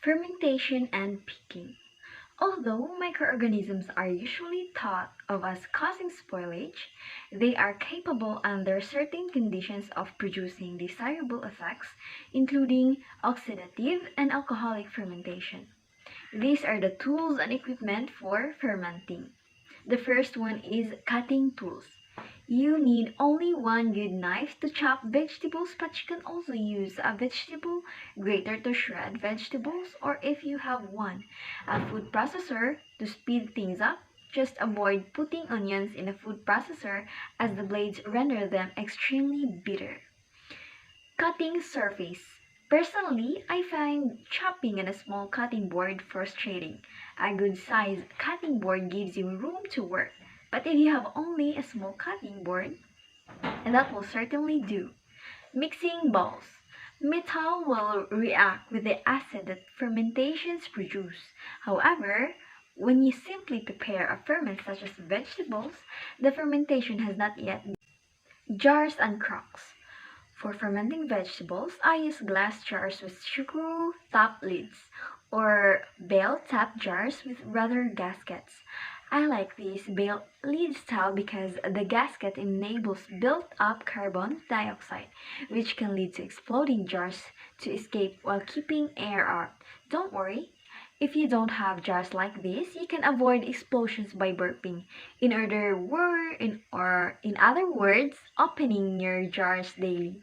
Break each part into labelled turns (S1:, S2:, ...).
S1: Fermentation and pickling. Although microorganisms are usually thought of as causing spoilage, they are capable under certain conditions of producing desirable effects, including oxidative and alcoholic fermentation. These are the tools and equipment for fermenting. The first one is cutting tools. You need only one good knife to chop vegetables, but you can also use a vegetable grater to shred vegetables, or if you have one, a food processor to speed things up. Just avoid putting onions in a food processor as the blades render them extremely bitter. Cutting surface. Personally, I find chopping on a small cutting board frustrating. A good sized cutting board gives you room to work, but if you have only a small cutting board, that will certainly do. Mixing bowls. Metal will react with the acid that fermentations produce. However, when you simply prepare a ferment such as vegetables, the fermentation has not yet. Jars and crocks. For fermenting vegetables, I use glass jars with screw top lids or bale top jars with rubber gaskets. I like this bale lid style because the gasket enables built up carbon dioxide, which can lead to exploding jars to escape while keeping air out. Don't worry, if you don't have jars like this, you can avoid explosions by burping. In other words, opening your jars daily.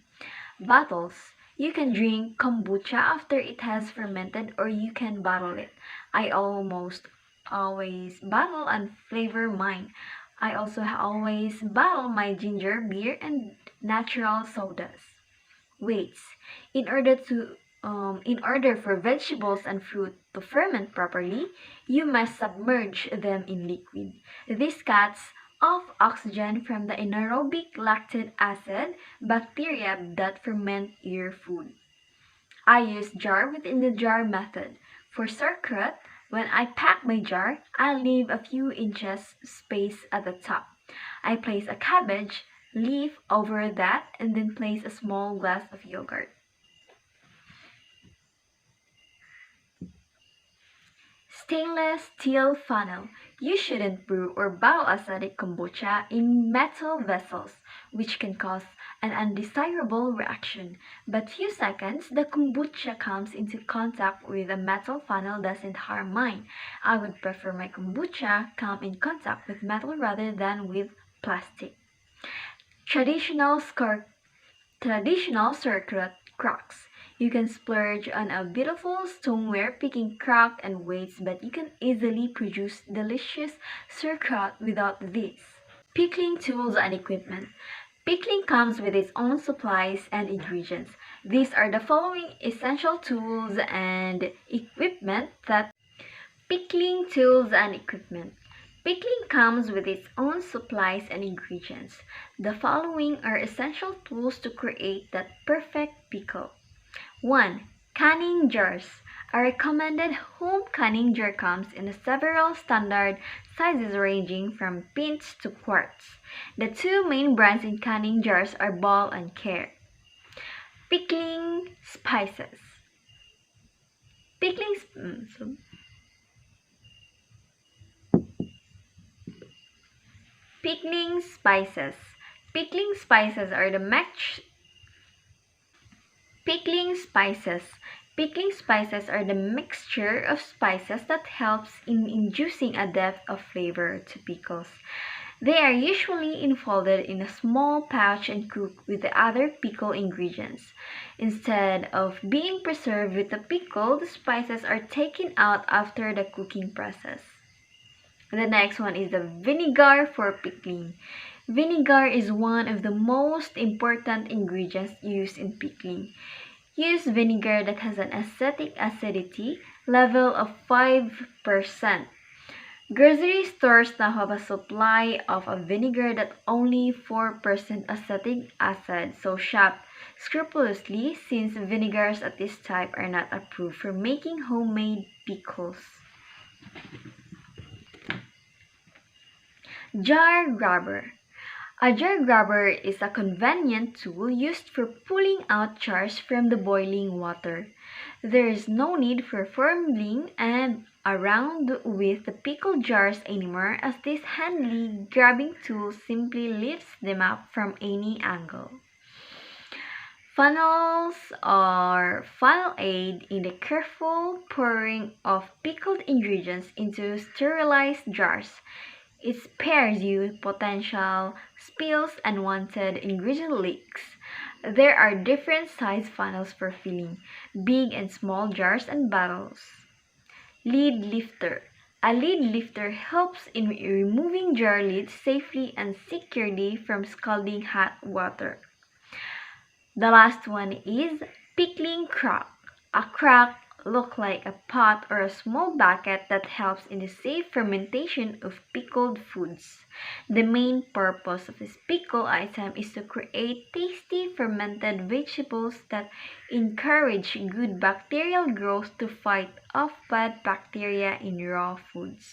S1: Bottles. You can drink kombucha after it has fermented or you can bottle it. I almost always bottle and flavor mine. I also always bottle my ginger beer and natural sodas. Weights. In order to in order for vegetables and fruit to ferment properly, you must submerge them in liquid. This cuts off oxygen from the anaerobic lactic acid bacteria that ferment your food. I use jar within the jar method. For sauerkraut, when I pack my jar, I leave a few inches space at the top. I place a cabbage leaf over that and then place a small glass of yogurt. Stainless steel funnel. You shouldn't brew or bottle acidic kombucha in metal vessels, which can cause an undesirable reaction. But few seconds the kombucha comes into contact with a metal funnel doesn't harm mine. I would prefer my kombucha come in contact with metal rather than with plastic. Traditional score Traditional circular crocks. You can splurge on a beautiful stoneware picking crock and weights, but you can easily produce delicious sauerkraut without this. Pickling tools and equipment. Pickling comes with its own supplies and ingredients. These are the following essential tools and equipment that Pickling tools and equipment. Pickling comes with its own supplies and ingredients. The following are essential tools to create that perfect pickle. 1. Canning jars. A recommended home canning jar comes in several standard sizes ranging from pints to quarts. The two main brands in canning jars are Ball and Care. Pickling spices. Pickling Pickling spices. Pickling spices are the match. Pickling spices. Pickling spices are the mixture of spices that helps in inducing a depth of flavor to pickles. They are usually enfolded in a small pouch and cooked with the other pickle ingredients. Instead of being preserved with the pickle, the spices are taken out after the cooking process. The next one is the vinegar for pickling. Vinegar is one of the most important ingredients used in pickling. Use vinegar that has an acetic acidity level of 5%. Grocery stores now have a supply of a vinegar that only 4% acetic acid, so shop scrupulously since vinegars of this type are not approved for making homemade pickles. Jar grabber. A jar grabber is a convenient tool used for pulling out jars from the boiling water. There is no need for fumbling and around with the pickle jars anymore, as this handy grabbing tool simply lifts them up from any angle. Funnels are funnel aid in the careful pouring of pickled ingredients into sterilized jars. It spares you potential spills and unwanted ingredient leaks. There are different size funnels for filling big and small jars and bottles. Lid lifter. A lid lifter helps in removing jar lids safely and securely from scalding hot water. The last one is pickling crock. A crock looks like a pot or a small bucket that helps in the safe fermentation of pickled foods. The main purpose of this pickle item is to create tasty fermented vegetables that encourage good bacterial growth to fight off bad bacteria in raw foods.